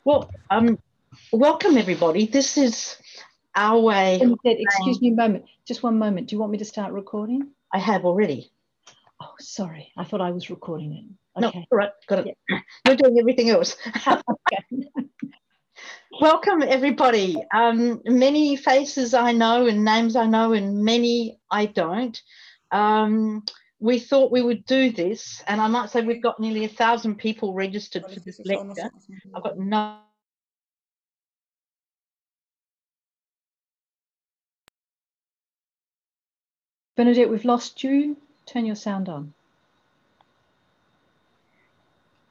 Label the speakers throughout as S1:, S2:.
S1: Well, welcome everybody. This is our way.
S2: Bernadette, excuse me a moment. Just one moment. Do you want me to start recording?
S1: I have already.
S2: Oh, sorry. I thought I was recording it.
S1: Okay. No, all right, got it. Yeah. You're doing everything else. Okay. Welcome everybody. Many faces I know and names I know and many I don't. We thought we would do this, and I might say we've got nearly 1,000 people registered for this lecture. I've got no
S2: Bernadette, we've lost you. Turn your sound on.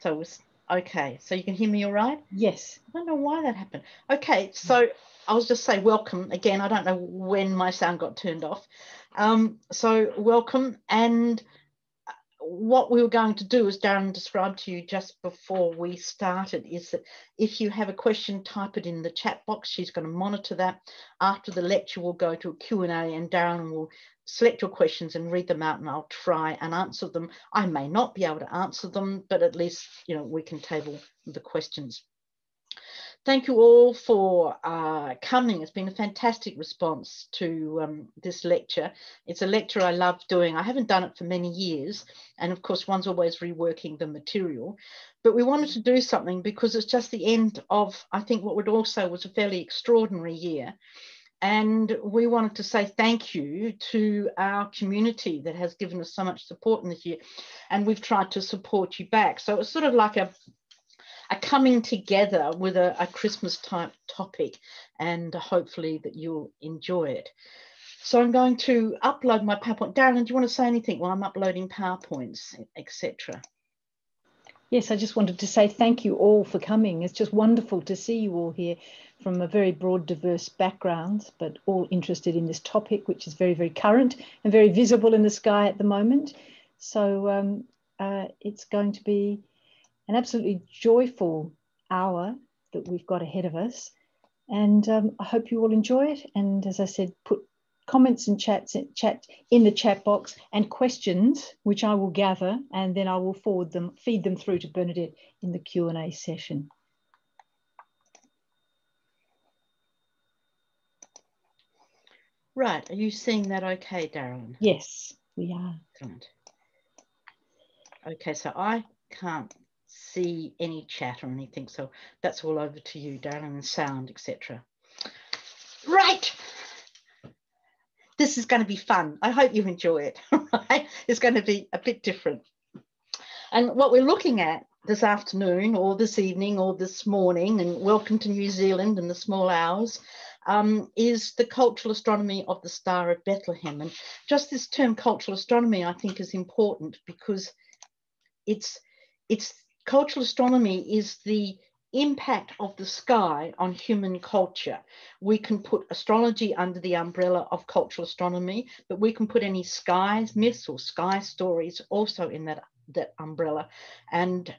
S1: So okay, so you can hear me all right?
S2: Yes.
S1: I don't know why that happened. Okay, so I'll just say welcome again. I don't know when my sound got turned off. So welcome, and what we were going to do, as Darren described to you just before we started, is that if you have a question, type it in the chat box. She's going to monitor that. After the lecture, we'll go to a Q&A, and Darren will select your questions and read them out, and I'll try and answer them. I may not be able to answer them, but at least, you know, we can table the questions. Thank you all for coming. It's been a fantastic response to this lecture. It's a lecture I love doing. I haven't done it for many years, and of course one's always reworking the material, but we wanted to do something because it's just the end of, I think, what would also was a fairly extraordinary year. And we wanted to say thank you to our community that has given us so much support in this year, and we've tried to support you back. So it's sort of like a coming together with a Christmas type topic, and hopefully that you'll enjoy it. So I'm going to upload my PowerPoint. Darren, do you want to say anything while I'm uploading PowerPoints, etc.?
S2: Yes, I just wanted to say thank you all for coming. It's just wonderful to see you all here from a very broad, diverse backgrounds, but all interested in this topic, which is very, very current and very visible in the sky at the moment. So it's going to be an absolutely joyful hour that we've got ahead of us. And I hope you all enjoy it. And as I said, put comments and chat in the chat box and questions, which I will gather, and then I will feed them through to Bernadette in the Q&A session.
S1: Right, are you seeing that okay, Darren?
S2: Yes, we are.
S1: Excellent. Okay, so I can't see any chat or anything, so that's all over to you, Darren, and sound, etc. Right. This is going to be fun. I hope you enjoy it. Right? It's going to be a bit different. And what we're looking at this afternoon or this evening or this morning, and welcome to New Zealand in the small hours, is the cultural astronomy of the Star of Bethlehem. And just this term cultural astronomy, I think, is important because it's cultural astronomy is the impact of the sky on human culture. We can put astrology under the umbrella of cultural astronomy, but we can put any sky myths or sky stories also in that umbrella, and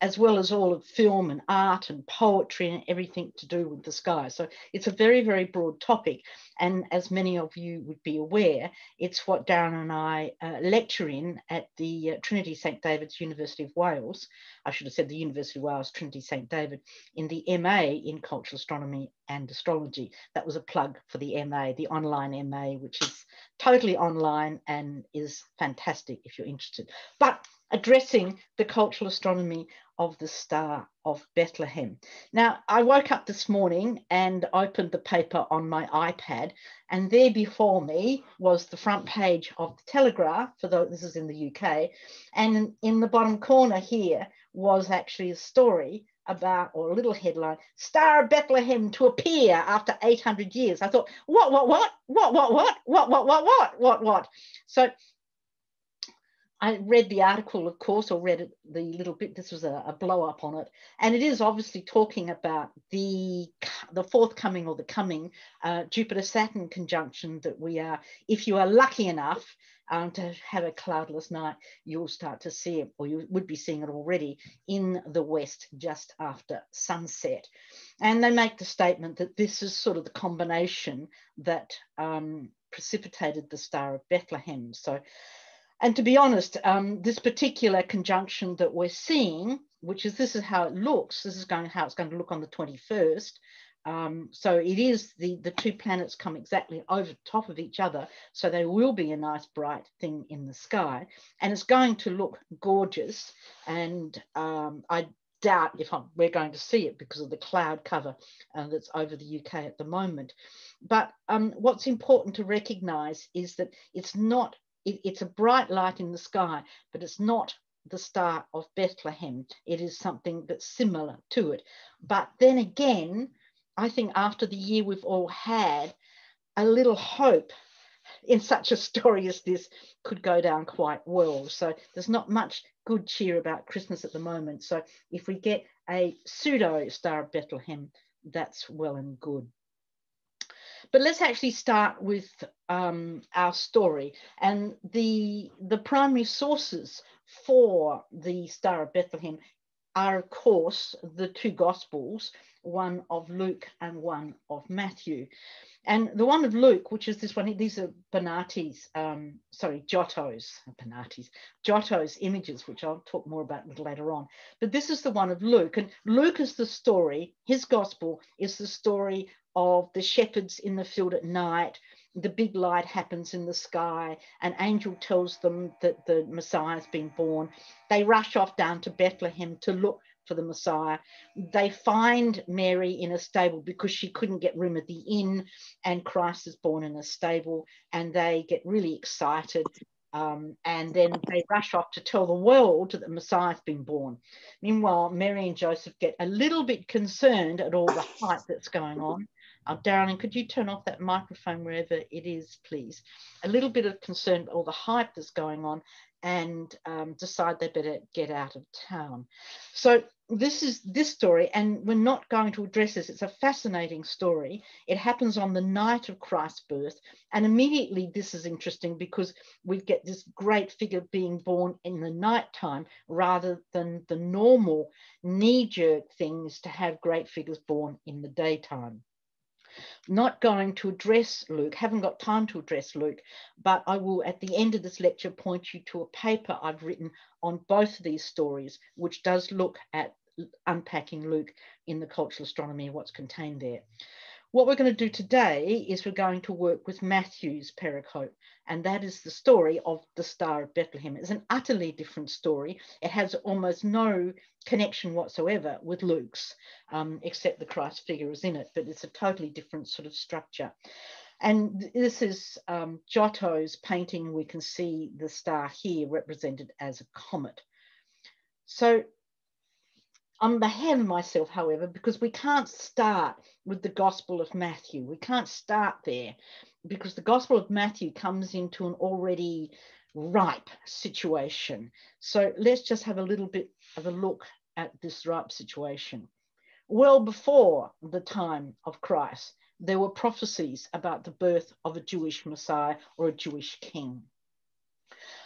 S1: as well as all of film and art and poetry and everything to do with the sky. So it's a very, very broad topic, and as many of you would be aware, it's what Darren and I lecture in at the Trinity St David's University of Wales. I should have said the University of Wales Trinity St David, in the MA in Cultural Astronomy and Astrology. That was a plug for the MA, the online MA, which is totally online and is fantastic if you're interested. But addressing the cultural astronomy of the Star of Bethlehem. Now, I woke up this morning and opened the paper on my iPad, and there before me was the front page of the Telegraph, for those, this is in the UK, and in the bottom corner here was actually a story about, or a little headline, Star of Bethlehem to appear after 800 years. I thought, what? So I read the article, of course, or read the little bit. This was a blow up on it. And it is obviously talking about the forthcoming or the coming Jupiter-Saturn conjunction that we are, if you are lucky enough to have a cloudless night, you'll start to see it, or you would be seeing it already in the west just after sunset. And they make the statement that this is sort of the combination that precipitated the Star of Bethlehem. So And to be honest, this particular conjunction that we're seeing, this is how it looks. This is how it's going to look on the 21st. So it is the two planets come exactly over top of each other. So there will be a nice bright thing in the sky, and it's going to look gorgeous. And I doubt if we're going to see it because of the cloud cover that's over the UK at the moment. But what's important to recognize is that it's not, it's a bright light in the sky, but it's not the Star of Bethlehem. It is something that's similar to it. But then again, I think after the year we've all had, a little hope in such a story as this could go down quite well. So there's not much good cheer about Christmas at the moment. So if we get a pseudo Star of Bethlehem, that's well and good. But let's actually start with our story. And the primary sources for the Star of Bethlehem are, of course, the two Gospels, one of Luke and one of Matthew. And the one of Luke, which is this one, these are Giotto's images, which I'll talk more about a little later on. But this is the one of Luke. And Luke is the story, his Gospel is the story of the shepherds in the field at night. The big light happens in the sky. An angel tells them that the Messiah has been born. They rush off down to Bethlehem to look for the Messiah. They find Mary in a stable because she couldn't get room at the inn, and Christ is born in a stable, and they get really excited. And then they rush off to tell the world that the Messiah has been born. Meanwhile, Mary and Joseph get a little bit concerned at all the hype that's going on. Darling, could you turn off that microphone wherever it is, please? A little bit of concern about all the hype that's going on, and decide they better get out of town. So this is this story, and we're not going to address this. It's a fascinating story. It happens on the night of Christ's birth, and immediately this is interesting because we get this great figure being born in the nighttime rather than the normal knee-jerk things to have great figures born in the daytime. Not going to address Luke, haven't got time to address Luke, but I will at the end of this lecture point you to a paper I've written on both of these stories, which does look at unpacking Luke in the cultural astronomy and what's contained there. What we're going to do today is we're going to work with Matthew's pericope, and that is the story of the Star of Bethlehem. It's an utterly different story. It has almost no connection whatsoever with Luke's, except the Christ figure is in it, but it's a totally different sort of structure. And this is Giotto's painting. We can see the star here represented as a comet. So I'm ahead of myself, however, because we can't start with the Gospel of Matthew. We can't start there because the Gospel of Matthew comes into an already ripe situation. So let's just have a little bit of a look at this ripe situation. Well before the time of Christ, there were prophecies about the birth of a Jewish Messiah or a Jewish king.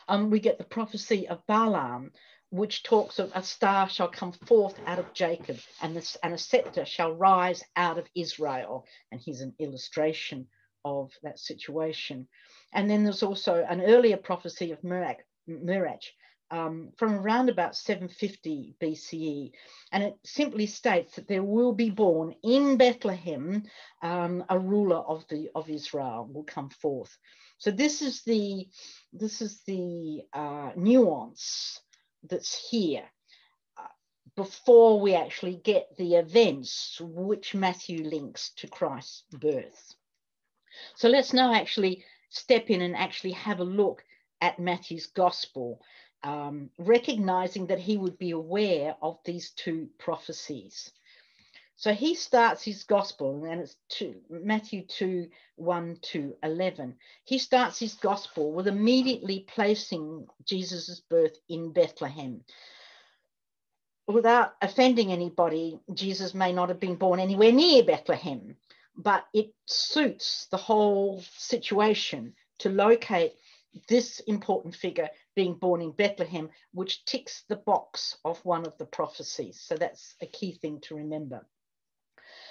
S1: We get the prophecy of Balaam, which talks of a star shall come forth out of Jacob, and a scepter shall rise out of Israel. And here's an illustration of that situation. And then there's also an earlier prophecy of Mirach from around about 750 BCE. And it simply states that there will be born in Bethlehem a ruler of Israel will come forth. So this is the nuance that's here before we actually get the events which Matthew links to Christ's birth. So let's now actually step in and actually have a look at Matthew's gospel, recognizing that he would be aware of these two prophecies. So he starts his gospel, and it's Matthew 2, 1 to 11. He starts his gospel with immediately placing Jesus's birth in Bethlehem. Without offending anybody, Jesus may not have been born anywhere near Bethlehem, but it suits the whole situation to locate this important figure being born in Bethlehem, which ticks the box of one of the prophecies. So that's a key thing to remember.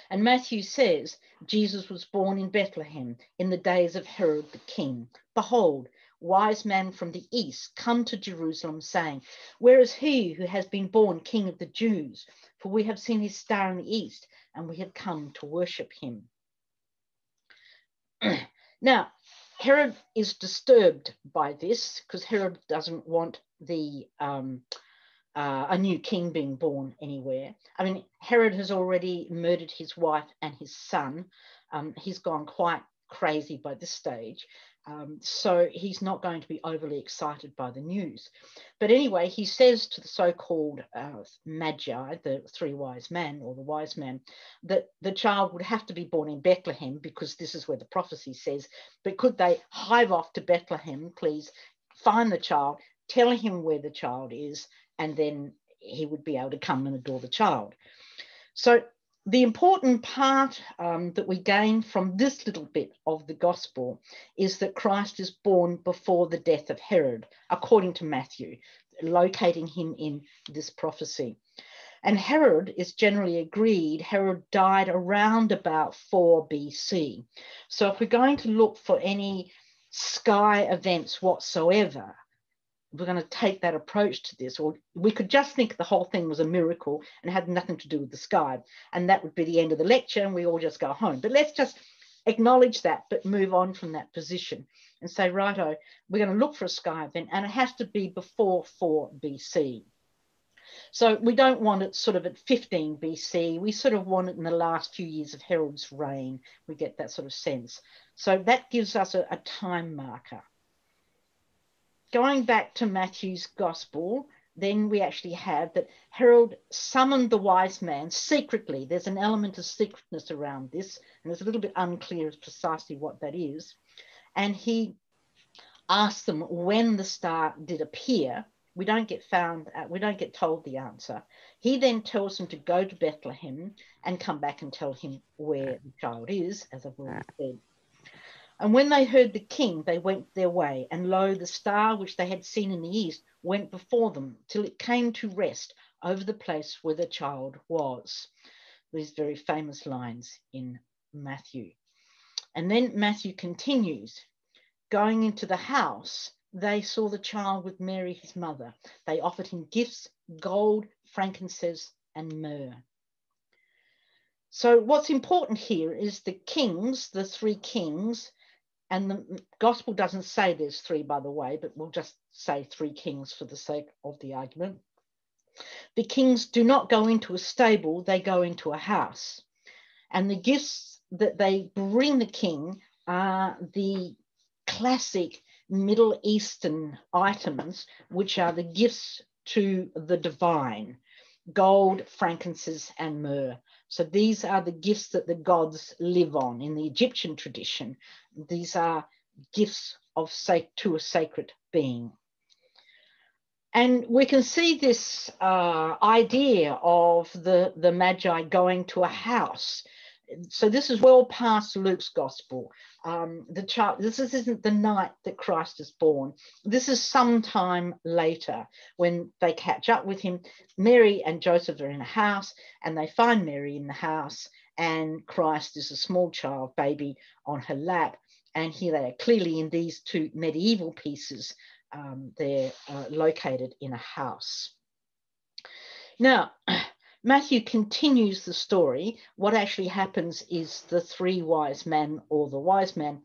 S1: And Matthew says, Jesus was born in Bethlehem in the days of Herod the king. Behold, wise men from the east come to Jerusalem, saying, where is he who has been born King of the Jews? For we have seen his star in the east, and we have come to worship him. Now, Herod is disturbed by this because Herod doesn't want a new king being born anywhere. I mean, Herod has already murdered his wife and his son. He's gone quite crazy by this stage. So he's not going to be overly excited by the news. But anyway, he says to the so-called magi, the three wise men, or the wise men, that the child would have to be born in Bethlehem because this is where the prophecy says. But could they hive off to Bethlehem, please, find the child, tell him where the child is, and then he would be able to come and adore the child. So the important part that we gain from this little bit of the gospel is that Christ is born before the death of Herod, according to Matthew, locating him in this prophecy. And Herod is generally agreed, Herod died around about 4 BC. So if we're going to look for any sky events whatsoever, we're going to take that approach to this, or we could just think the whole thing was a miracle and had nothing to do with the sky, and that would be the end of the lecture and we all just go home. But let's just acknowledge that, but move on from that position and say, righto, we're going to look for a sky event, and it has to be before 4 BC. So we don't want it sort of at 15 BC. We sort of want it in the last few years of Herod's reign. We get that sort of sense. So that gives us a time marker. Going back to Matthew's gospel, then we actually have that Herod summoned the wise men secretly. There's an element of secretness around this, and it's a little bit unclear as precisely what that is. And he asked them when the star did appear. We don't get told the answer. He then tells them to go to Bethlehem and come back and tell him where the child is, as I've already said. And when they heard the king, they went their way, and lo, the star which they had seen in the east went before them till it came to rest over the place where the child was. These very famous lines in Matthew. And then Matthew continues, going into the house, they saw the child with Mary, his mother. They offered him gifts, gold, frankincense, and myrrh. So what's important here is the kings, the 3 kings, and the gospel doesn't say there's 3, by the way, but we'll just say 3 kings for the sake of the argument. The kings do not go into a stable, they go into a house. And the gifts that they bring the king are the classic Middle Eastern items, which are the gifts to the divine: gold, frankincense, and myrrh. So these are the gifts that the gods live on in the Egyptian tradition. These are gifts to a sacred being. And we can see this idea of the Magi going to a house. So this is well past Luke's gospel. This isn't the night that Christ is born. This is sometime later when they catch up with him. Mary and Joseph are in a house, and they find Mary in the house, and Christ is a small child baby on her lap. And here they are, clearly in these 2 medieval pieces. They're located in a house. Now, Matthew continues the story. What actually happens is the 3 wise men, or the wise men,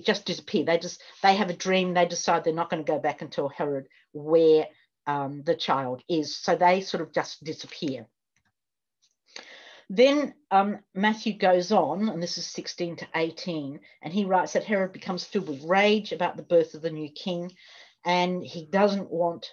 S1: just disappear. They have a dream. They decide they're not going to go back and tell Herod where the child is. So they sort of just disappear. Then Matthew goes on, and this is 16 to 18, and he writes that Herod becomes filled with rage about the birth of the new king, and he doesn't want,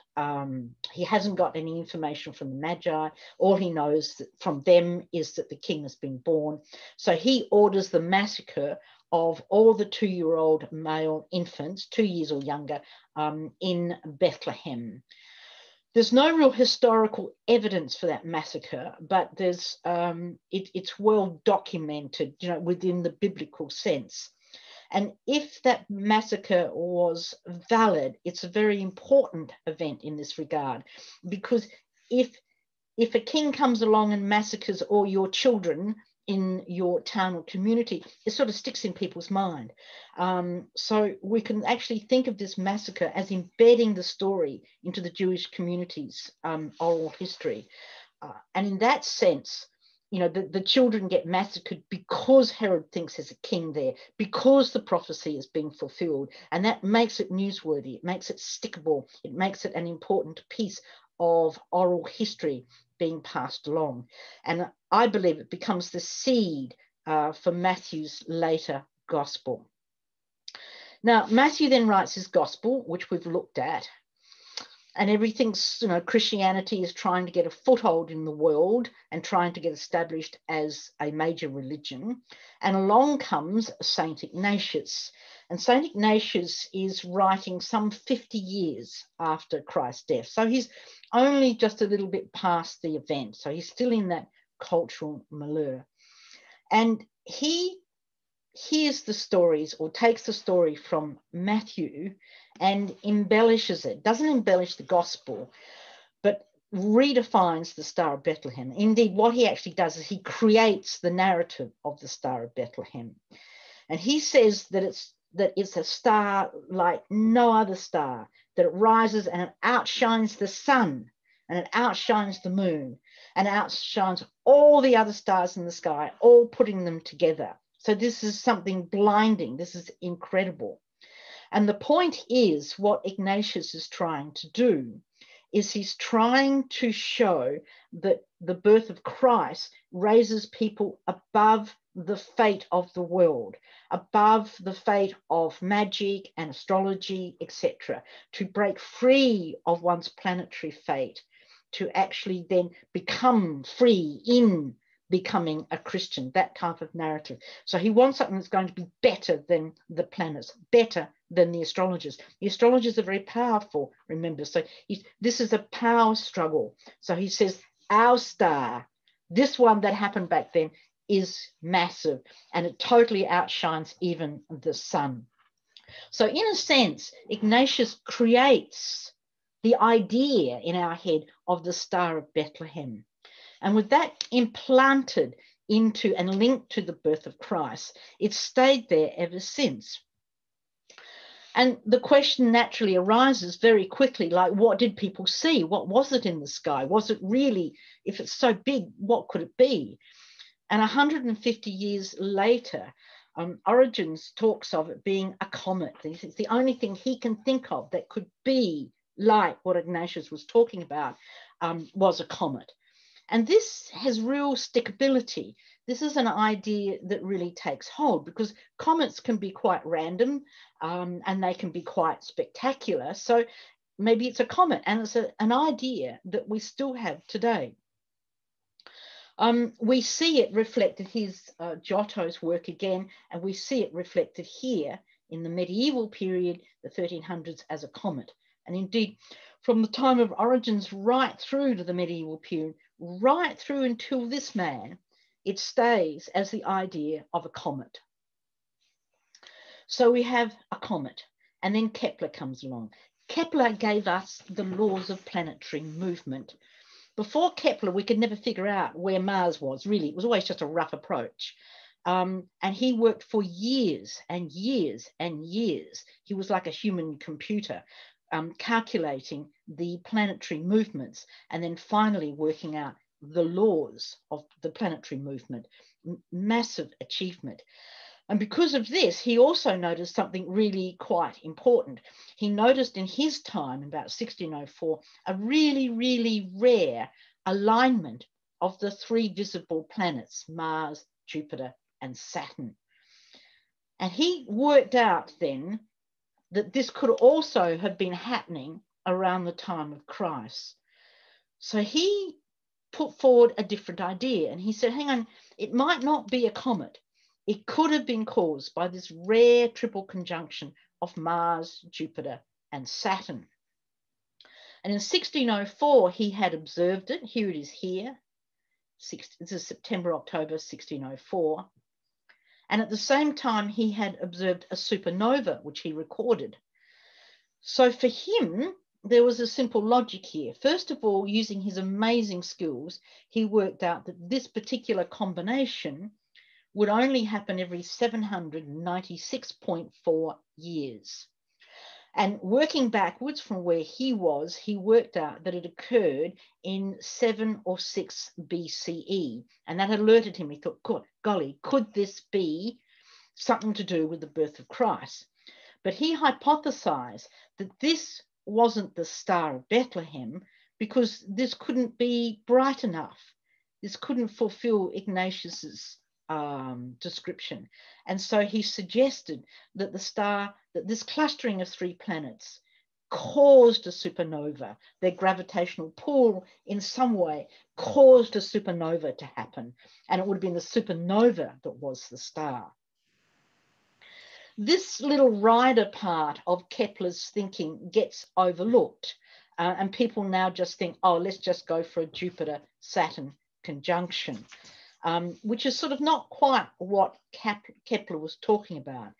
S1: he hasn't got any information from the Magi. All he knows from them is that the king has been born. So he orders the massacre of all the 2-year-old male infants, 2 years or younger, in Bethlehem. There's no real historical evidence for that massacre, but there's it's well documented, within the biblical sense. And if that massacre was valid, it's a very important event in this regard, because if a king comes along and massacres all your children, in your town or community, it sort of sticks in people's mind. So we can actually think of this massacre as embedding the story into the Jewish community's oral history. And in that sense, you know, the children get massacred because Herod thinks there's a king there, because the prophecy is being fulfilled. And that makes it newsworthy, it makes it stickable, it makes it an important piece of oral history being passed along. And I believe it becomes the seed for Matthew's later gospel. Now, Matthew then writes his gospel, which we've looked at, and everything's, you know, Christianity is trying to get a foothold in the world and trying to get established as a major religion. And along comes Saint Ignatius. And Saint Ignatius is writing some 50 years after Christ's death. So he's only just a little bit past the event. So he's still in that cultural milieu. And he hears the stories, or takes the story from Matthew and embellishes it. Doesn't embellish the gospel, but redefines the Star of Bethlehem. Indeed, what he actually does is he creates the narrative of the Star of Bethlehem. And he says that it's a star like no other star, that it rises and it outshines the sun, and it outshines the moon, and outshines all the other stars in the sky, all putting them together. So this is something blinding. This is incredible. And the point is, what Ignatius is trying to do is he's trying to show that the birth of Christ raises people above the fate of the world, above the fate of magic and astrology, etc., to break free of one's planetary fate, to actually then become free in becoming a Christian, that type of narrative. So he wants something that's going to be better than the planets, better than the astrologers. The astrologers are very powerful, remember. So this is a power struggle. So he says, our star, this one that happened back then, is massive, and it totally outshines even the sun. So in a sense, Ignatius creates the idea in our head of the Star of Bethlehem. And with that implanted into and linked to the birth of Christ, it's stayed there ever since. And the question naturally arises very quickly, like, what did people see? What was it in the sky? Was it really, if it's so big, what could it be? And 150 years later, Origens talks of it being a comet. It's the only thing he can think of that could be like what Ignatius was talking about, was a comet. And this has real stickability. This is an idea that really takes hold, because comets can be quite random, and they can be quite spectacular. So maybe it's a comet, and it's an idea that we still have today. We see it reflected, his Giotto's work again, and we see it reflected here in the medieval period, the 1300s, as a comet. And indeed, from the time of Origens right through to the medieval period, right through until this man, it stays as the idea of a comet. So we have a comet, and then Kepler comes along. Kepler gave us the laws of planetary movement. Before Kepler, we could never figure out where Mars was, really. It was always just a rough approach. And he worked for years and years and years. He was like a human computer, calculating the planetary movements, and then finally working out the laws of the planetary movement. Massive achievement. And because of this, he also noticed something really quite important. He noticed in his time, about 1604, a really, really rare alignment of the three visible planets, Mars, Jupiter, and Saturn. And he worked out then that this could also have been happening around the time of Christ. So he put forward a different idea, and he said, hang on, it might not be a comet. It could have been caused by this rare triple conjunction of Mars, Jupiter, and Saturn. And in 1604, he had observed it. Here it is here. This is September, October 1604. And at the same time, he had observed a supernova, which he recorded. So for him, there was a simple logic here. First of all, using his amazing skills, he worked out that this particular combination would only happen every 796.4 years. And working backwards from where he was, he worked out that it occurred in 7 or 6 BCE. And that alerted him. He thought, God, golly, could this be something to do with the birth of Christ? But he hypothesized that this wasn't the Star of Bethlehem because this couldn't be bright enough. This couldn't fulfill Ignatius's description. And so he suggested that that this clustering of 3 planets caused a supernova. Their gravitational pull in some way caused a supernova to happen. And it would have been the supernova that was the star. This little rider part of Kepler's thinking gets overlooked. And people now just think, oh, let's just go for a Jupiter-Saturn conjunction. Which is sort of not quite what Kepler was talking about,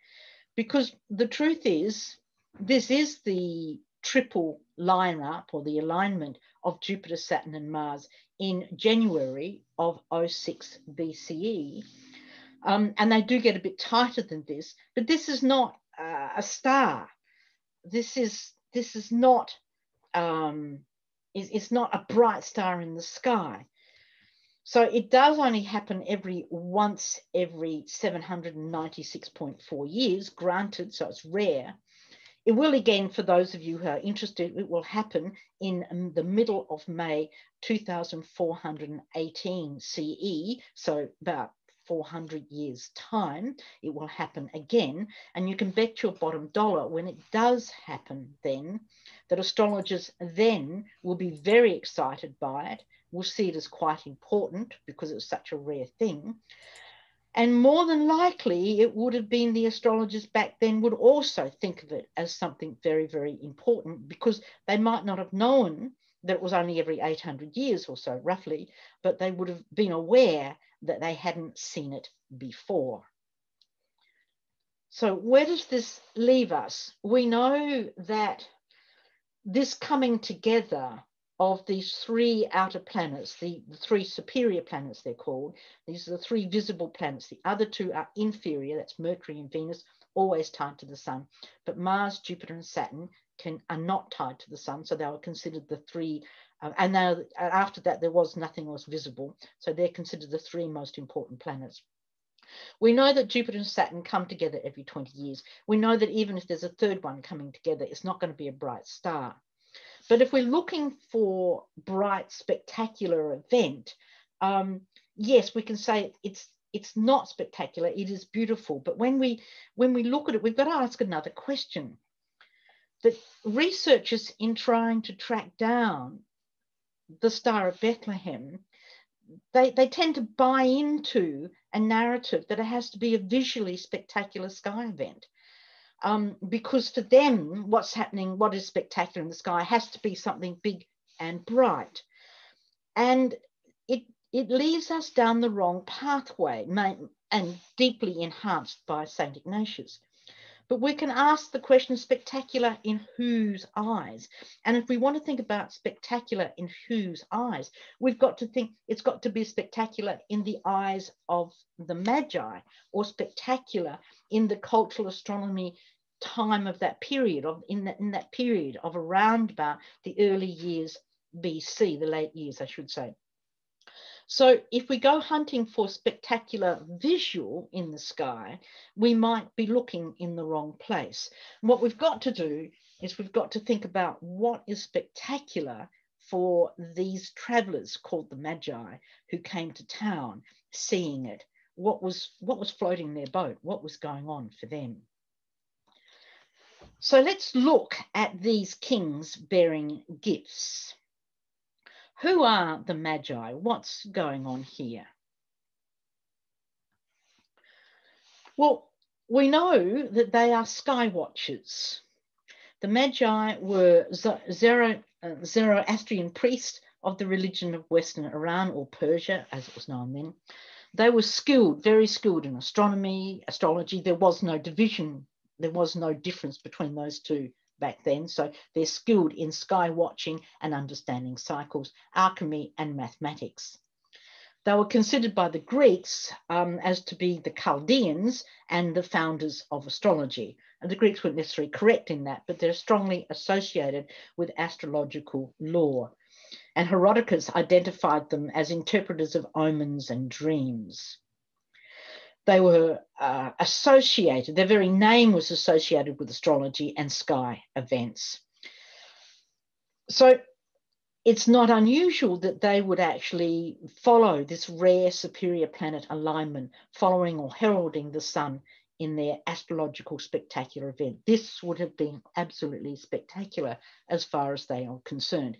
S1: because the truth is, this is the triple lineup or the alignment of Jupiter, Saturn, and Mars in January of 06 BCE. And they do get a bit tighter than this, but this is not a star. This is not it's not a bright star in the sky. So it does only happen once every 796.4 years, granted, so it's rare. It will, again, for those of you who are interested, it will happen in the middle of May 2418 CE, so about 400 years' time, it will happen again. And you can bet your bottom dollar when it does happen then, that astrologers then will be very excited by it. We'll see it as quite important because it's such a rare thing. And more than likely, it would have been the astrologers back then would also think of it as something very, very important, because they might not have known that it was only every 800 years or so, roughly, but they would have been aware that they hadn't seen it before. So where does this leave us? We know that this coming together of these 3 outer planets, the 3 superior planets they're called, these are the 3 visible planets. The other 2 are inferior, that's Mercury and Venus, always tied to the sun. But Mars, Jupiter, and Saturn are not tied to the sun, so they were considered the 3, and now after that there was nothing else visible, so they're considered the 3 most important planets. We know that Jupiter and Saturn come together every 20 years. We know that even if there's a 3rd one coming together, it's not going to be a bright star. But if we're looking for bright, spectacular event, yes, we can say it's not spectacular, it is beautiful. But when we look at it, we've got to ask another question. That researchers, in trying to track down the Star of Bethlehem, they tend to buy into a narrative that it has to be a visually spectacular sky event. Because for them, what's happening, what is spectacular in the sky has to be something big and bright. And it leads us down the wrong pathway, and deeply enhanced by St. Ignatius. But we can ask the question, spectacular in whose eyes? And if we want to think about spectacular in whose eyes, we've got to think it's got to be spectacular in the eyes of the Magi, or spectacular in the cultural astronomy time of that period, in that period of around about the early years BC, the late years, I should say. So if we go hunting for spectacular visual in the sky, we might be looking in the wrong place. And what we've got to do is we've got to think about what is spectacular for these travelers called the Magi who came to town seeing it. What was floating their boat? What was going on for them? So let's look at these kings bearing gifts. Who are the Magi? What's going on here? Well, we know that they are sky watchers. The Magi were Zoroastrian priests of the religion of Western Iran, or Persia, as it was known then. They were skilled, very skilled in astronomy, astrology. There was no division. There was no difference between those 2 back then, so they're skilled in sky watching and understanding cycles, alchemy and mathematics. They were considered by the Greeks as to be the Chaldeans and the founders of astrology. And the Greeks weren't necessarily correct in that, but they're strongly associated with astrological lore. And Herodotus identified them as interpreters of omens and dreams. They were associated, their very name was associated with astrology and sky events. So it's not unusual that they would actually follow this rare superior planet alignment, following or heralding the sun in their astrological spectacular event. This would have been absolutely spectacular as far as they are concerned.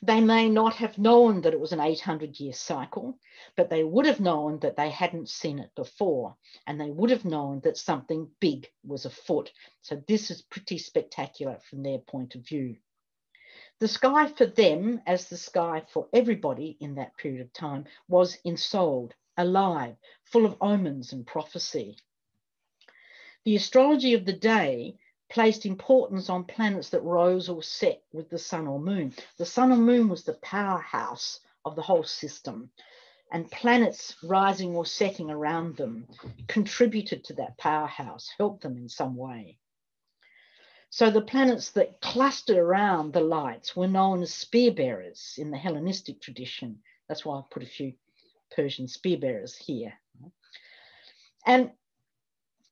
S1: They may not have known that it was an 800-year cycle, but they would have known that they hadn't seen it before, and they would have known that something big was afoot. So this is pretty spectacular from their point of view. The sky for them, as the sky for everybody in that period of time, was ensouled, alive, full of omens and prophecy. The astrology of the day placed importance on planets that rose or set with the sun or moon. The sun or moon was the powerhouse of the whole system, and planets rising or setting around them contributed to that powerhouse, helped them in some way. So the planets that clustered around the lights were known as spear bearers in the Hellenistic tradition. That's why I put a few Persian spear bearers here. And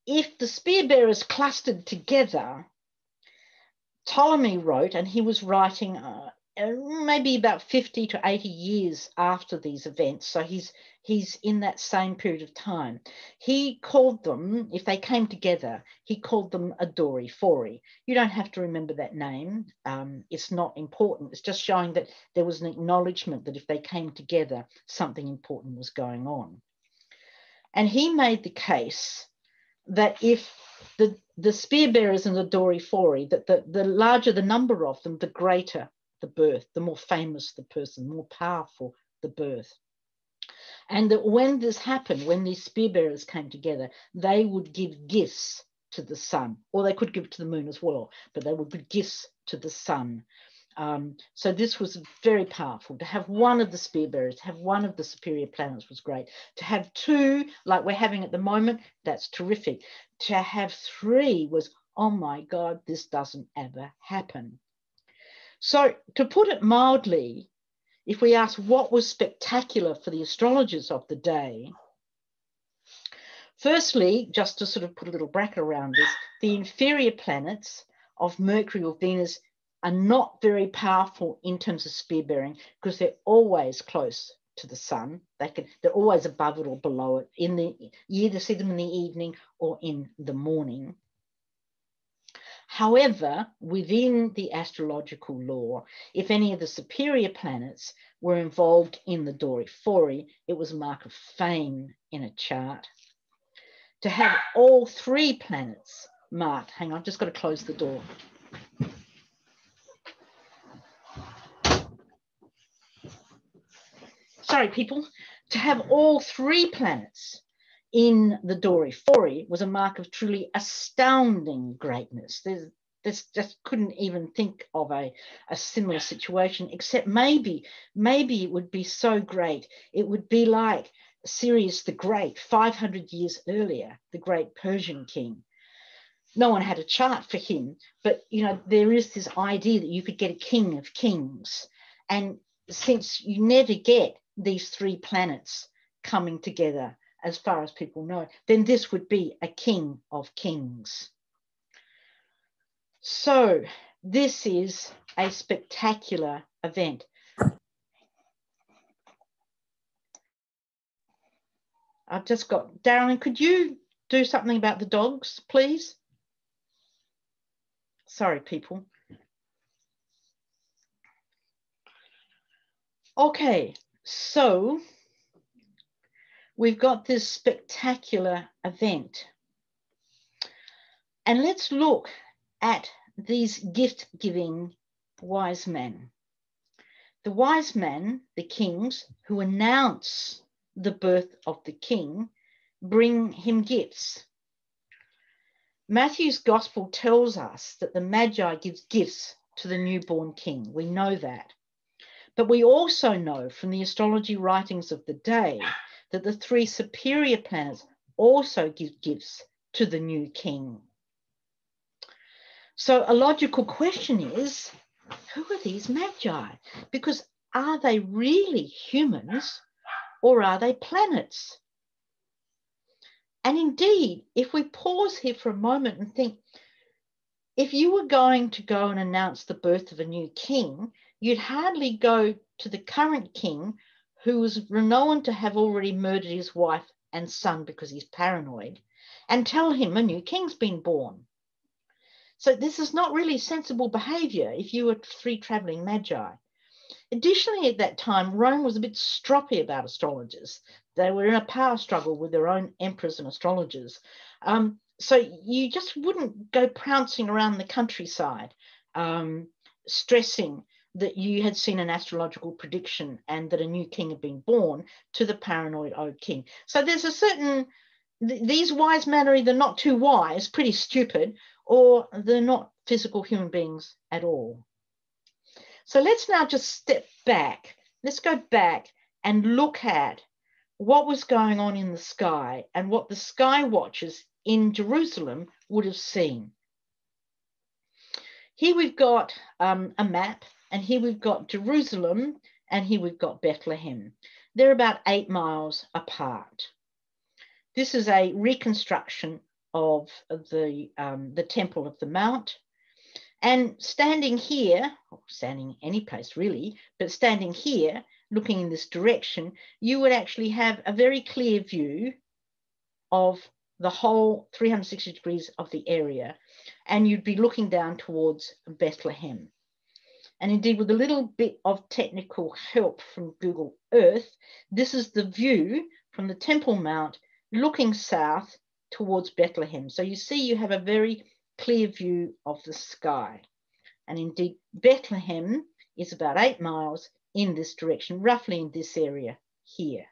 S1: if the spear bearers clustered together, Ptolemy wrote, and he was writing maybe about 50 to 80 years after these events, so he's in that same period of time. He called them, if they came together, he called them a Dory-Phori. You don't have to remember that name. It's not important. It's just showing that there was an acknowledgement that if they came together, something important was going on. And he made the case that if the spear bearers and the Dory-Phori, that the larger the number of them, the greater the birth, the more famous the person, the more powerful the birth. And that when this happened, when these spear bearers came together, they would give gifts to the sun, or they could give it to the moon as well, but they would give gifts to the sun. So this was very powerful. To have one of the spear bearers, to have one of the superior planets was great. To have two, like we're having at the moment, that's terrific. To have three was, oh my God, this doesn't ever happen. So to put it mildly, if we ask what was spectacular for the astrologers of the day, firstly, just to sort of put a little bracket around this, the inferior planets of Mercury or Venus are not very powerful in terms of spear bearing because they're always close to the sun. They're always above it or below it. You either see them in the evening or in the morning. However, within the astrological law, if any of the superior planets were involved in the Dory-Phori, it was a mark of fame in a chart. To have all three planets marked, hang on, I've just got to close the door. Sorry, people. To have all three planets in the Dory-Phori was a mark of truly astounding greatness. This just couldn't even think of a similar situation, except maybe it would be so great. It would be like Sirius the Great, 500 years earlier, the great Persian king. No one had a chart for him, but you know, there is this idea that you could get a king of kings. And since you never get these three planets coming together, as far as people know, then this would be a king of kings. So this is a spectacular event. I've just got, Darren, could you do something about the dogs, please? Sorry, people. Okay, so we've got this spectacular event. And let's look at these gift-giving wise men. The wise men, the kings, who announce the birth of the king, bring him gifts. Matthew's gospel tells us that the Magi gives gifts to the newborn king. We know that. But we also know from the astrology writings of the day that the three superior planets also give gifts to the new king. So a logical question is, who are these Magi? Because are they really humans or are they planets? And indeed, if we pause here for a moment and think, if you were going to go and announce the birth of a new king, you'd hardly go to the current king who was renowned to have already murdered his wife and son because he's paranoid, and tell him a new king's been born. So this is not really sensible behavior if you were three traveling Magi. Additionally, at that time, Rome was a bit stroppy about astrologers. They were in a power struggle with their own emperors and astrologers. So you just wouldn't go pouncing around the countryside, stressing that you had seen an astrological prediction and that a new king had been born to the paranoid old king. So there's a certain, these wise men are either not too wise, pretty stupid, or they're not physical human beings at all. So let's now just step back. Let's go back and look at what was going on in the sky and what the sky watchers in Jerusalem would have seen. Here we've got a map, and here we've got Jerusalem, and here we've got Bethlehem. They're about 8 miles apart. This is a reconstruction of the Temple of the Mount. And standing here, or standing any place really, but standing here, looking in this direction, you would actually have a very clear view of the whole 360 degrees of the area, and you'd be looking down towards Bethlehem. And indeed, with a little bit of technical help from Google Earth, this is the view from the Temple Mount looking south towards Bethlehem. So you see you have a very clear view of the sky. And indeed, Bethlehem is about 8 miles in this direction, roughly in this area here.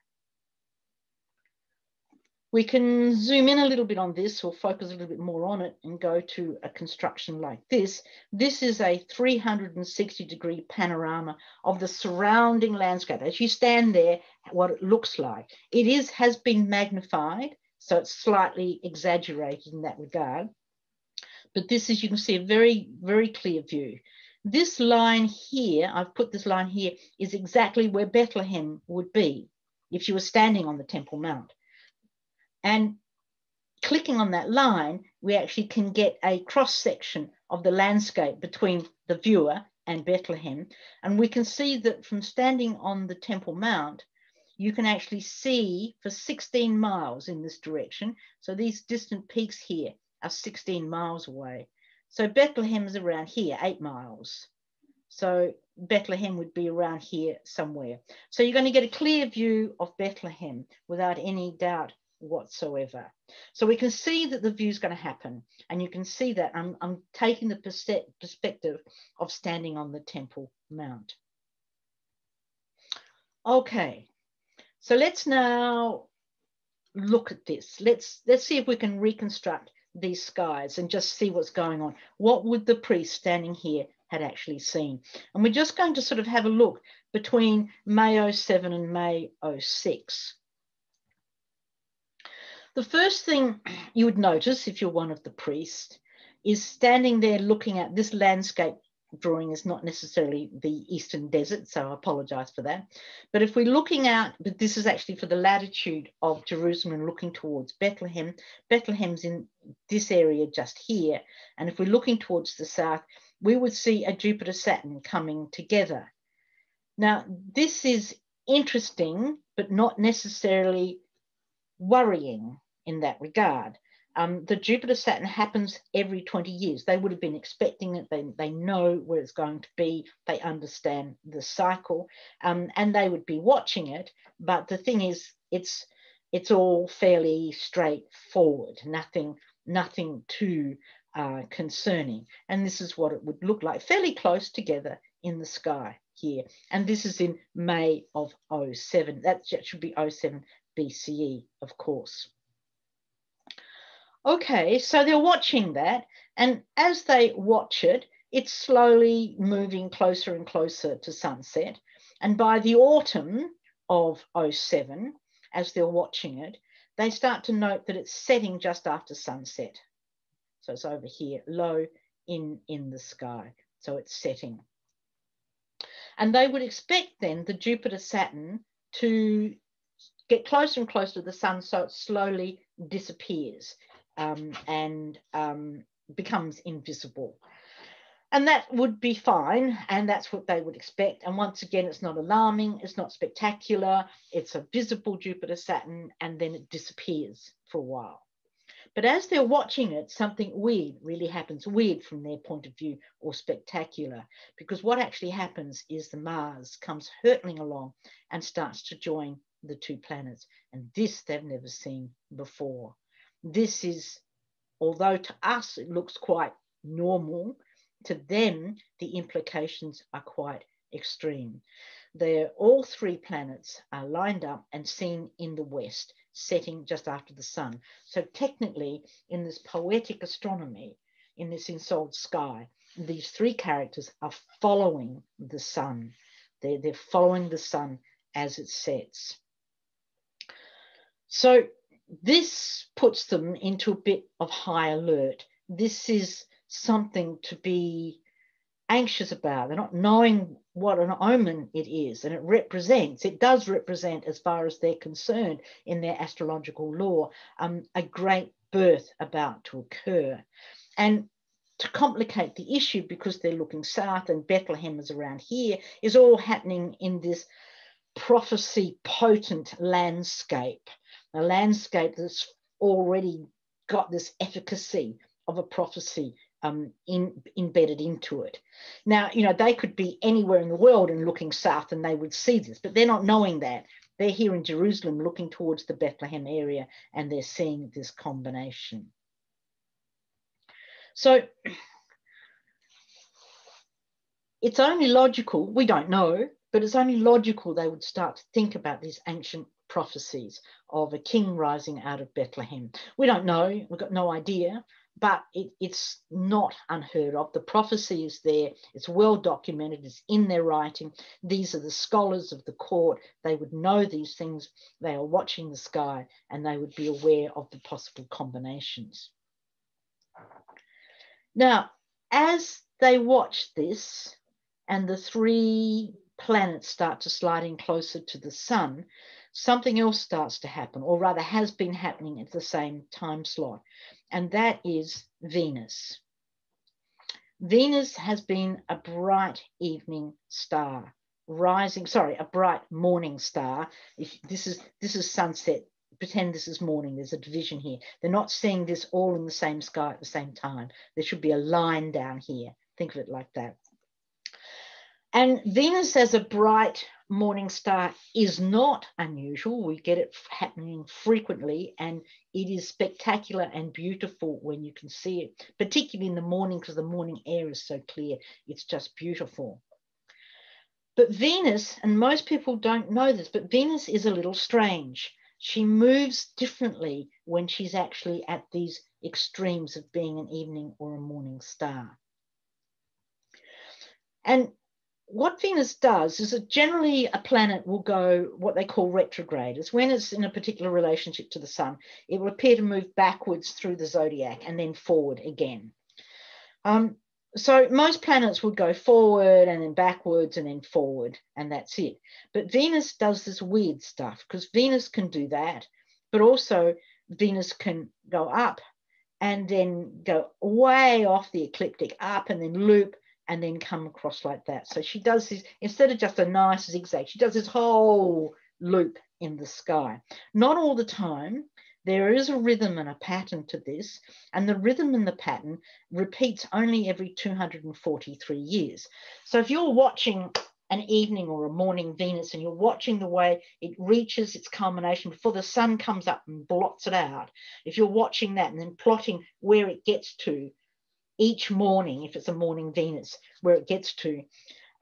S1: We can zoom in a little bit on this or focus a little bit more on it and go to a construction like this. This is a 360-degree panorama of the surrounding landscape. As you stand there, what it looks like. It has been magnified, so it's slightly exaggerated in that regard. But this is, you can see, a very, very clear view. This line here, I've put this line here, is exactly where Bethlehem would be if you were standing on the Temple Mount. And clicking on that line, we actually can get a cross-section of the landscape between the viewer and Bethlehem. And we can see that from standing on the Temple Mount, you can actually see for 16 miles in this direction. So these distant peaks here are 16 miles away. So Bethlehem is around here, 8 miles. So Bethlehem would be around here somewhere. So you're going to get a clear view of Bethlehem without any doubt whatsoever. So we can see that the view is going to happen, and you can see that I'm taking the perspective of standing on the Temple Mount. Okay, so let's now look at this. Let's see if we can reconstruct these skies and just see what's going on. What would the priest standing here had actually seen? And we're just going to sort of have a look between May 07 and May 06. The first thing you would notice if you're one of the priests is standing there looking at this landscape. Drawing is not necessarily the eastern desert, so I apologize for that. But if we're looking out, but this is actually for the latitude of Jerusalem and looking towards Bethlehem. Bethlehem's in this area just here. And if we're looking towards the south, we would see a Jupiter-Saturn coming together. Now, this is interesting, but not necessarily worrying in that regard. The Jupiter-Saturn happens every 20 years. They would have been expecting it. They know where it's going to be. They understand the cycle, and they would be watching it. But the thing is, it's all fairly straightforward. Nothing too concerning. And this is what it would look like, fairly close together in the sky here. And this is in May of 07. That should be 07 BCE, of course. Okay, so they're watching that, and as they watch it, it's slowly moving closer and closer to sunset. And by the autumn of '07, as they're watching it, they start to note that it's setting just after sunset. So it's over here, low in the sky. So it's setting. And they would expect then the Jupiter-Saturn to get closer and closer to the sun, so it slowly disappears and becomes invisible. And that would be fine, and that's what they would expect. And once again, it's not alarming, it's not spectacular, it's a visible Jupiter-Saturn, and then it disappears for a while. But as they're watching it, something weird really happens, weird from their point of view, or spectacular, because what actually happens is the Mars comes hurtling along and starts to join the two planets. And this they've never seen before. This is, although to us it looks quite normal, to them the implications are quite extreme. All three planets are lined up and seen in the west, setting just after the sun. So technically, in this poetic astronomy, in this Ensouled Sky, these three characters are following the sun. They're following the sun as it sets. So this puts them into a bit of high alert. This is something to be anxious about. They're not knowing what an omen it is, and it does represent, as far as they're concerned in their astrological lore, a great birth about to occur. And to complicate the issue, because they're looking south and Bethlehem is around here, is all happening in this prophecy potent landscape, a landscape that's already got this efficacy of a prophecy embedded into it. Now, they could be anywhere in the world and looking south and they would see this, but they're not knowing that. They're here in Jerusalem looking towards the Bethlehem area, and they're seeing this combination. So it's only logical, we don't know, but it's only logical they would start to think about these ancient prophecies of a king rising out of Bethlehem. We don't know, we've got no idea, but it's not unheard of. The prophecy is there, it's well documented, it's in their writing. These are the scholars of the court. They would know these things. They are watching the sky and they would be aware of the possible combinations. Now, as they watch this and the three planets start to slide in closer to the sun, something else starts to happen, or rather has been happening at the same time slot, and that is Venus. Venus has been a bright evening star, a bright morning star. This is sunset. Pretend this is morning. There's a division here. They're not seeing this all in the same sky at the same time. There should be a line down here. Think of it like that. And Venus as a bright morning star is not unusual. We get it happening frequently, and it is spectacular and beautiful when you can see it, particularly in the morning, because the morning air is so clear. It's just beautiful. But Venus, and most people don't know this, but Venus is a little strange. She moves differently when she's actually at these extremes of being an evening or a morning star. And what Venus does is that generally a planet will go what they call retrograde. It's when it's in a particular relationship to the sun. It will appear to move backwards through the zodiac and then forward again. So most planets would go forward and then backwards and then forward, and that's it. But Venus does this weird stuff, because Venus can do that, but also Venus can go up and then go way off the ecliptic, up and then loop, and then come across like that. So she does this, instead of just a nice zigzag, she does this whole loop in the sky. Not all the time. There is a rhythm and a pattern to this, and the rhythm and the pattern repeats only every 243 years. So if you're watching an evening or a morning Venus and you're watching the way it reaches its culmination before the sun comes up and blots it out, if you're watching that and then plotting where it gets to each morning, if it's a morning Venus, where it gets to,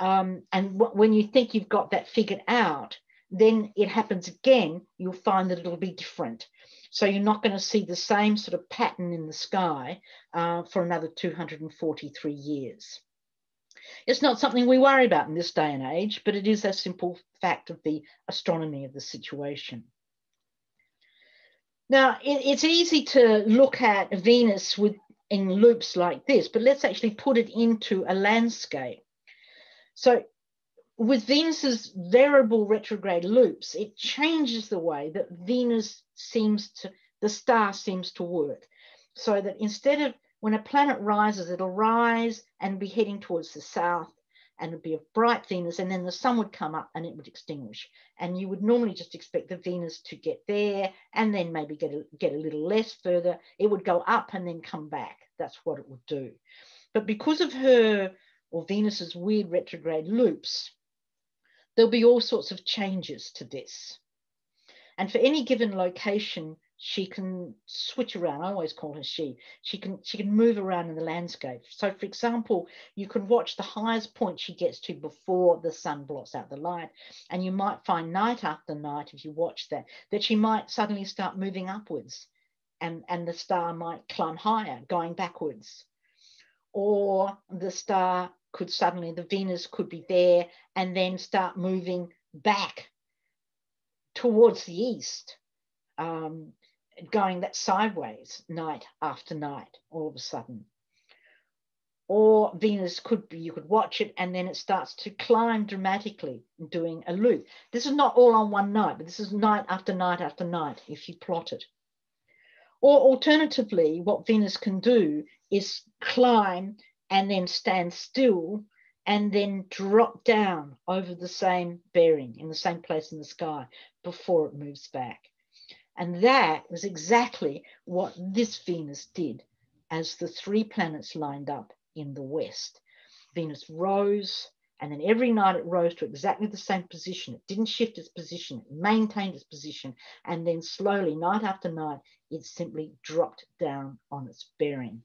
S1: and when you think you've got that figured out, then it happens again, you'll find that it'll be different. So you're not going to see the same sort of pattern in the sky for another 243 years. It's not something we worry about in this day and age, but it is a simple fact of the astronomy of the situation. Now, it's easy to look at Venus in loops like this, but let's actually put it into a landscape. So with Venus's variable retrograde loops, it changes the way that the star seems to work. So that instead of when a planet rises, it'll rise and be heading towards the south, and it'd be a bright Venus, and then the sun would come up and it would extinguish. And you would normally just expect the Venus to get there and then maybe get a little less further. It would go up and then come back. That's what it would do. But because of Venus's weird retrograde loops, there'll be all sorts of changes to this. And for any given location, she can switch around. I always call her she. She can move around in the landscape. So, for example, you can watch the highest point she gets to before the sun blots out the light. And you might find night after night, if you watch that she might suddenly start moving upwards, and the star might climb higher, going backwards. Or the Venus could be there and then start moving back towards the east, going that sideways night after night all of a sudden. Or Venus you could watch it and then it starts to climb dramatically, doing a loop. This is not all on one night, but this is night after night after night if you plot it. Or alternatively, what Venus can do is climb and then stand still and then drop down over the same bearing in the same place in the sky before it moves back. And that was exactly what this Venus did as the three planets lined up in the west. Venus rose, and then every night it rose to exactly the same position. It didn't shift its position, it maintained its position, and then slowly, night after night, it simply dropped down on its bearing.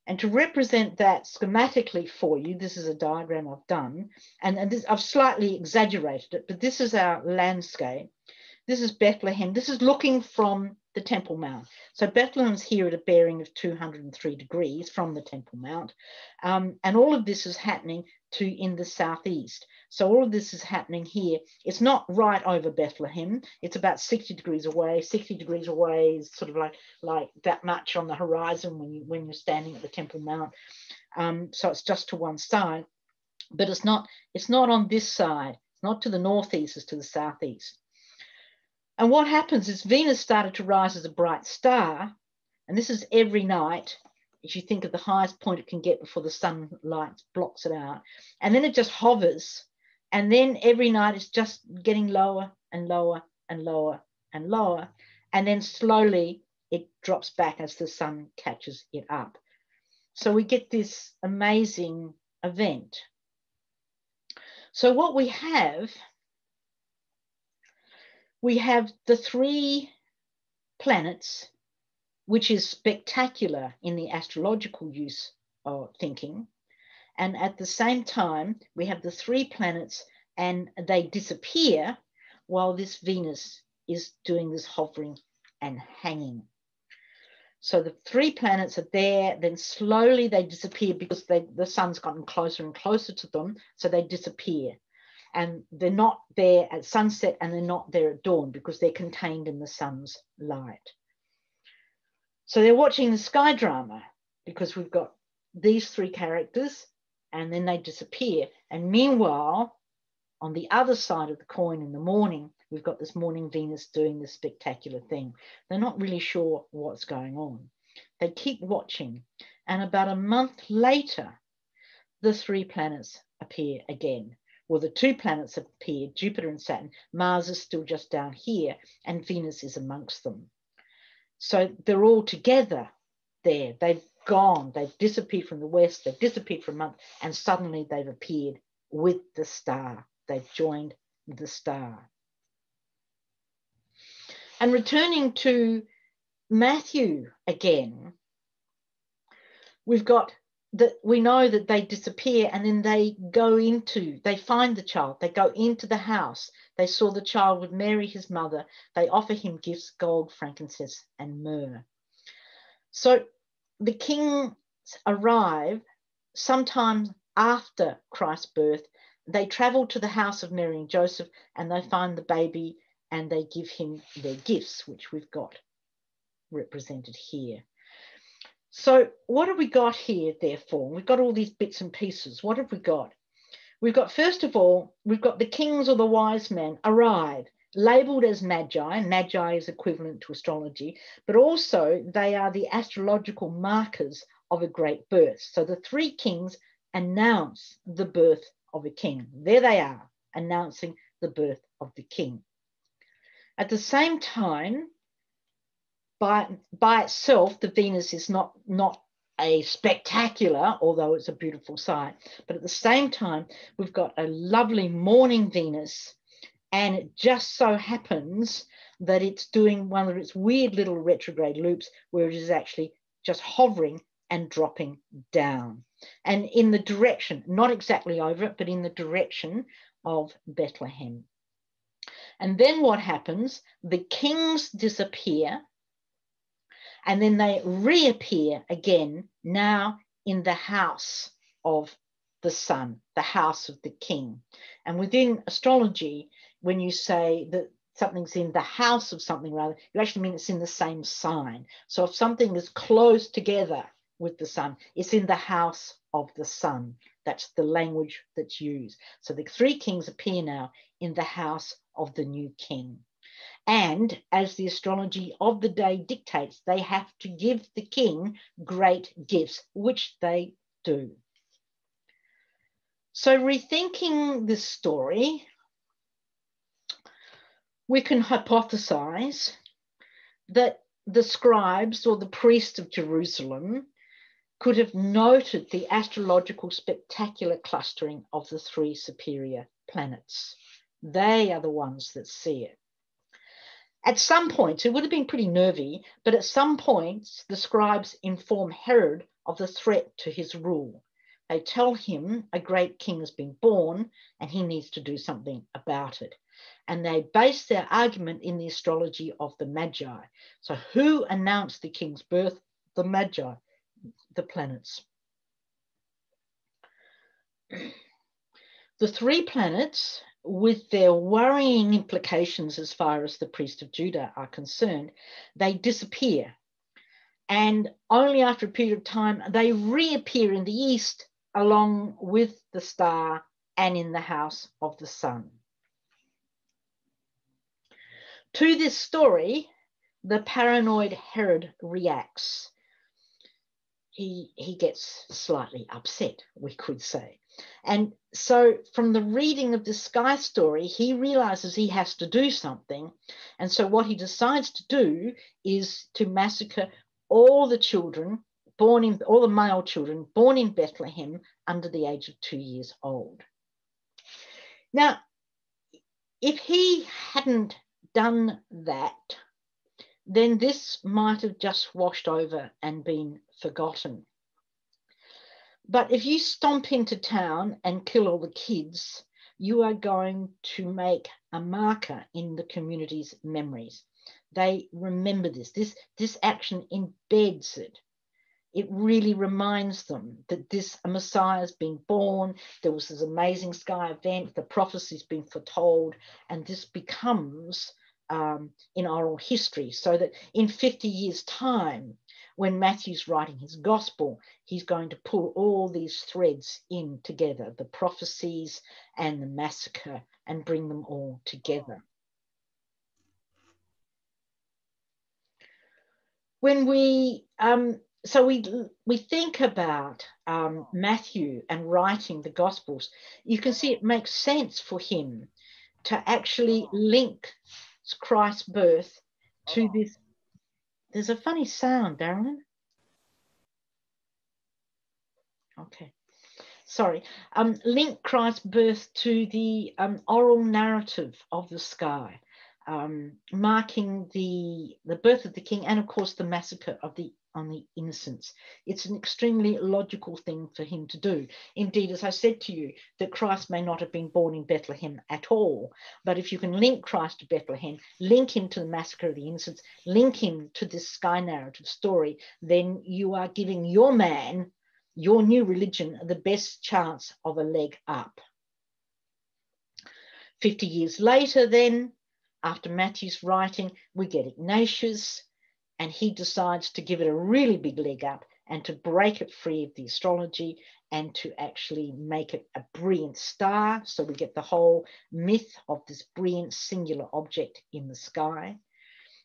S1: And to represent that schematically for you, this is a diagram I've done, and this, I've slightly exaggerated it, but this is our landscape. This is Bethlehem. This is looking from the Temple Mount. So Bethlehem's here at a bearing of 203 degrees from the Temple Mount. And all of this is happening in the southeast. So all of this is happening here. It's not right over Bethlehem. It's about 60 degrees away. 60 degrees away is sort of like that much on the horizon when you're standing at the Temple Mount. So it's just to one side. But it's not on this side. It's not to the northeast, it's to the southeast. And what happens is Venus started to rise as a bright star, and this is every night, if you think of the highest point it can get before the sunlight blocks it out, and then it just hovers, and then every night it's just getting lower and lower and lower and lower, and then slowly it drops back as the sun catches it up. So we get this amazing event. So what we have the three planets, which is spectacular in the astrological use of thinking. And at the same time, we have the three planets and they disappear while this Venus is doing this hovering and hanging. So the three planets are there, then slowly they disappear because the sun's gotten closer and closer to them, so they disappear. And they're not there at sunset and they're not there at dawn because they're contained in the sun's light. So they're watching the sky drama because we've got these three characters and then they disappear. And meanwhile, on the other side of the coin in the morning, we've got this morning Venus doing this spectacular thing. They're not really sure what's going on. They keep watching. And about a month later, the three planets appear again. Well, the two planets have appeared, Jupiter and Saturn. Mars is still just down here, and Venus is amongst them. So they're all together there. They've gone. They've disappeared from the west. They've disappeared for a month, and suddenly they've appeared with the star. They've joined the star. And returning to Matthew again, we've got that we know that they disappear, and then they find the child, they go into the house, they saw the child with Mary, his mother, they offer him gifts, gold, frankincense, and myrrh. So the kings arrive sometime after Christ's birth. They travel to the house of Mary and Joseph, and they find the baby, and they give him their gifts, which we've got represented here. So what have we got here, therefore? We've got all these bits and pieces. What have we got? We've got, first of all, we've got the kings or the wise men arrive, labelled as magi. Magi is equivalent to astrology, but also they are the astrological markers of a great birth. So the three kings announce the birth of a king. There they are, announcing the birth of the king. At the same time, by itself, the Venus is not a spectacular, although it's a beautiful sight. But at the same time, we've got a lovely morning Venus, and it just so happens that it's doing one of its weird little retrograde loops where it is actually just hovering and dropping down. And in the direction, not exactly over it, but in the direction of Bethlehem. And then what happens? The kings disappear, and then they reappear again, now in the house of the sun, the house of the king. And within astrology, when you say that something's in the house of something, rather, you actually mean it's in the same sign. So if something is close together with the sun, it's in the house of the sun. That's the language that's used. So the three kings appear now in the house of the new king. And as the astrology of the day dictates, they have to give the king great gifts, which they do. So rethinking this story, we can hypothesize that the scribes or the priests of Jerusalem could have noted the astrological spectacular clustering of the three superior planets. They are the ones that see it. At some points, it would have been pretty nervy, but at some points, the scribes inform Herod of the threat to his rule. They tell him a great king has been born and he needs to do something about it. And they base their argument in the astrology of the Magi. So who announced the king's birth? The Magi, the planets. The three planets, with their worrying implications as far as the priests of Judah are concerned, they disappear. And only after a period of time, they reappear in the east along with the star and in the house of the sun. To this story, the paranoid Herod reacts. He gets slightly upset, we could say. And so from the reading of the sky story, he realizes he has to do something. And so what he decides to do is to massacre all the children all the male children born in Bethlehem under the age of 2 years old. Now, if he hadn't done that, then this might have just washed over and been forgotten. But if you stomp into town and kill all the kids, you are going to make a marker in the community's memories. They remember this. This action embeds it. It really reminds them that a Messiah has been born. There was this amazing sky event. The prophecy's been foretold, and this becomes in oral history, so that in 50 years' time, when Matthew's writing his gospel, he's going to pull all these threads in together, the prophecies and the massacre, and bring them all together. When we think about Matthew and writing the Gospels, you can see it makes sense for him to actually link Christ's birth to this. There's a funny sound, Darren. Okay, sorry. Link Christ's birth to the oral narrative of the sky. marking the birth of the king and, of course, the massacre on the innocents. It's an extremely logical thing for him to do. Indeed, as I said to you, that Christ may not have been born in Bethlehem at all, but if you can link Christ to Bethlehem, link him to the massacre of the innocents, link him to this sky narrative story, then you are giving your man, your new religion, the best chance of a leg up. 50 years later then, after Matthew's writing, we get Ignatius, and he decides to give it a really big leg up and to break it free of the astrology and to actually make it a brilliant star. So we get the whole myth of this brilliant singular object in the sky.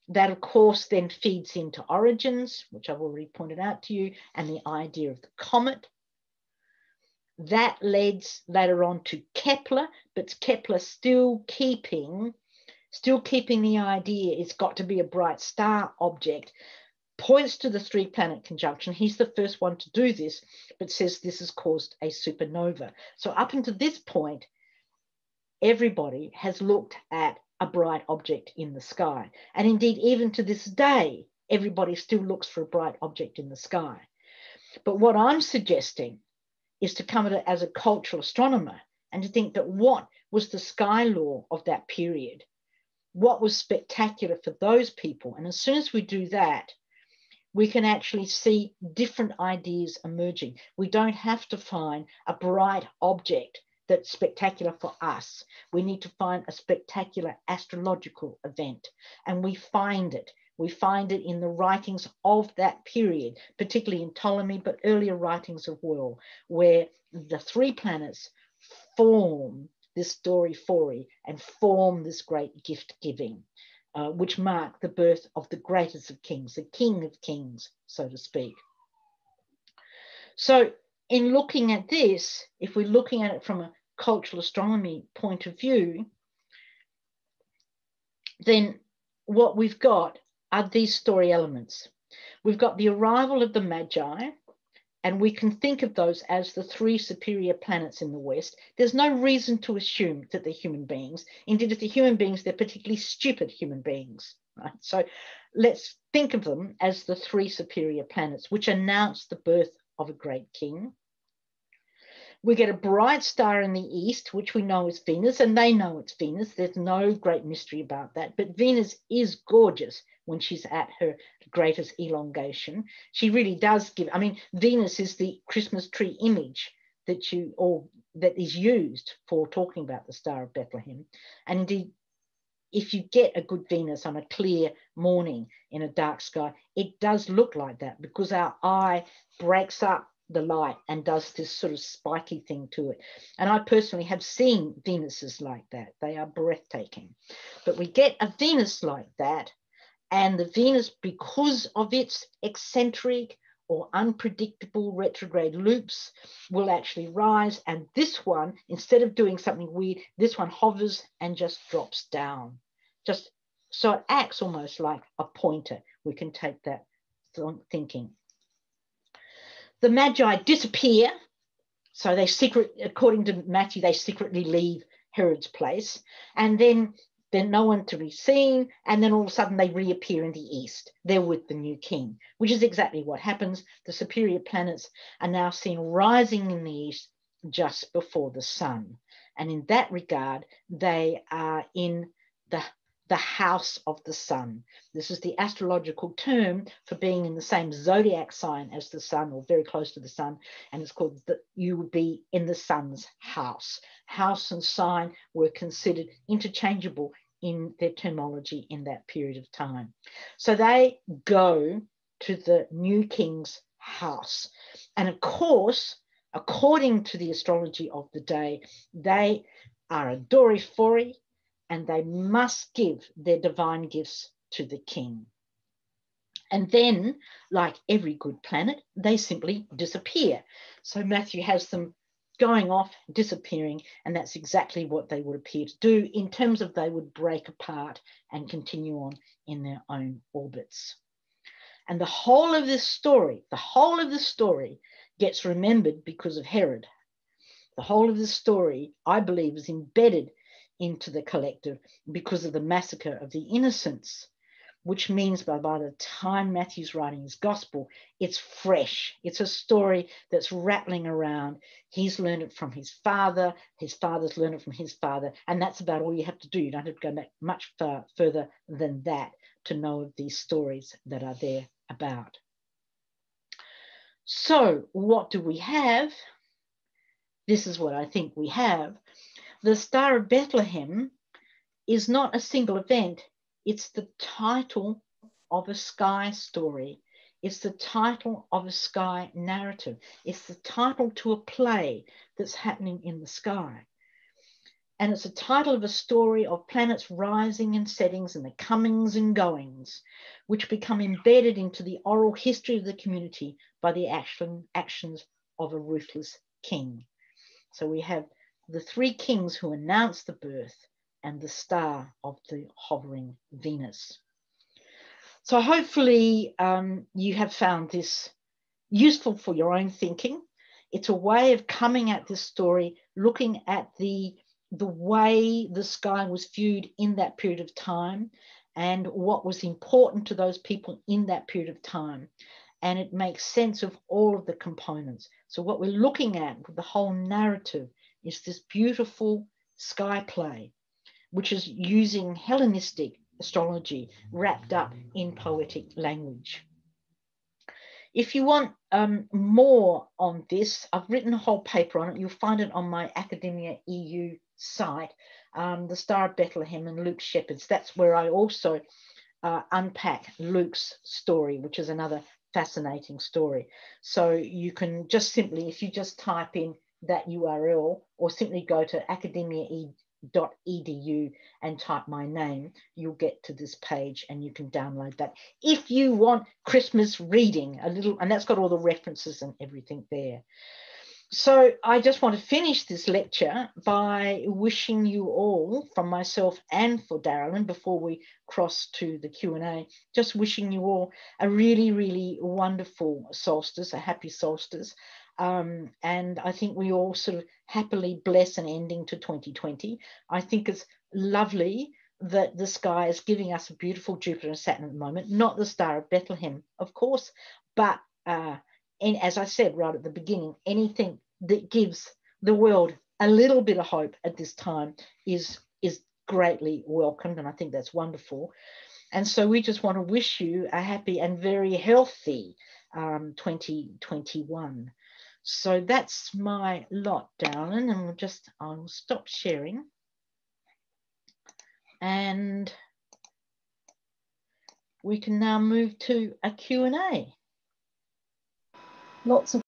S1: That, of course, then feeds into origins, which I've already pointed out to you, and the idea of the comet. That leads later on to Kepler, but Kepler still keeping the idea it's got to be a bright star object, points to the 3-planet conjunction. He's the first one to do this, but says this has caused a supernova. So up until this point, everybody has looked at a bright object in the sky. And indeed, even to this day, everybody still looks for a bright object in the sky. But what I'm suggesting is to come at it as a cultural astronomer and to think that what was the sky law of that period? What was spectacular for those people? And as soon as we do that, we can actually see different ideas emerging. We don't have to find a bright object that's spectacular for us. We need to find a spectacular astrological event, and we find it. We find it in the writings of that period, particularly in Ptolemy, but earlier writings as well, where the 3 planets form this Dorifori and form this great gift giving, which mark the birth of the greatest of kings, the king of kings, so to speak. So in looking at this, if we're looking at it from a cultural astronomy point of view, then what we've got are these story elements. We've got the arrival of the Magi, and we can think of those as the 3 superior planets in the West. There's no reason to assume that they're human beings. Indeed, if they're human beings, they're particularly stupid human beings. Right? So let's think of them as the 3 superior planets, which announce the birth of a great king. We get a bright star in the east, which we know is Venus, and they know it's Venus. There's no great mystery about that. But Venus is gorgeous when she's at her greatest elongation. She really does give, I mean, Venus is the Christmas tree image that is used for talking about the Star of Bethlehem. And indeed, if you get a good Venus on a clear morning in a dark sky, it does look like that because our eye breaks up the light and does this sort of spiky thing to it. And I personally have seen Venuses like that. They are breathtaking. But we get a Venus like that, and the Venus, because of its eccentric or unpredictable retrograde loops, will actually rise. And this one, instead of doing something weird, this one hovers and just drops down. Just so it acts almost like a pointer. We can take that thinking. The Magi disappear. So according to Matthew, they secretly leave Herod's place. And then no one to be seen, and then all of a sudden they reappear in the east. They're with the new king, which is exactly what happens. The superior planets are now seen rising in the east just before the sun. And in that regard, they are in the house of the sun. This is the astrological term for being in the same zodiac sign as the sun, or very close to the sun, and it's called you would be in the sun's house. House and sign were considered interchangeable in their terminology in that period of time. So they go to the new king's house. And of course, according to the astrology of the day, they are a Dorifori, and they must give their divine gifts to the king. And then, like every good planet, they simply disappear. So Matthew has them going off, disappearing, and that's exactly what they would appear to do in terms of they would break apart and continue on in their own orbits. And the whole of this story gets remembered because of Herod. The whole of this story, I believe, is embedded into the collective because of the massacre of the innocents, which means by the time Matthew's writing his gospel, it's fresh. It's a story that's rattling around. He's learned it from his father's learned it from his father, and that's about all you have to do. You don't have to go back much further than that to know of these stories that are there about. So what do we have? This is what I think we have. The Star of Bethlehem is not a single event. It's the title of a sky story. It's the title of a sky narrative. It's the title to a play that's happening in the sky. And it's a title of a story of planets rising and settings and the comings and goings, which become embedded into the oral history of the community by the actions of a ruthless king. So we have the three kings who announce the birth and the star of the hovering Venus. So hopefully you have found this useful for your own thinking. It's a way of coming at this story, looking at the way the sky was viewed in that period of time and what was important to those people in that period of time. And it makes sense of all of the components. So what we're looking at with the whole narrative is this beautiful sky play, which is using Hellenistic astrology wrapped up in poetic language. If you want more on this, I've written a whole paper on it. You'll find it on my Academia EU site, the Star of Bethlehem and Luke's Shepherds. That's where I also unpack Luke's story, which is another fascinating story. So you can just simply, if you just type in that URL or simply go to academia.edu and type my name, you'll get to this page and you can download that if you want Christmas reading a little, and that's got all the references and everything there. So I just want to finish this lecture by wishing you all, from myself and for Darylyn, before we cross to the Q&A, just wishing you all a really, really wonderful solstice, a happy solstice. And I think we all sort of happily bless an ending to 2020. I think it's lovely that the sky is giving us a beautiful Jupiter and Saturn at the moment, not the Star of Bethlehem, of course, but and as I said right at the beginning, anything that gives the world a little bit of hope at this time is greatly welcomed, and I think that's wonderful. And so we just want to wish you a happy and very healthy 2021. So that's my lot, darling, and I'll stop sharing. And we can now move to a Q&A.
S2: Lots of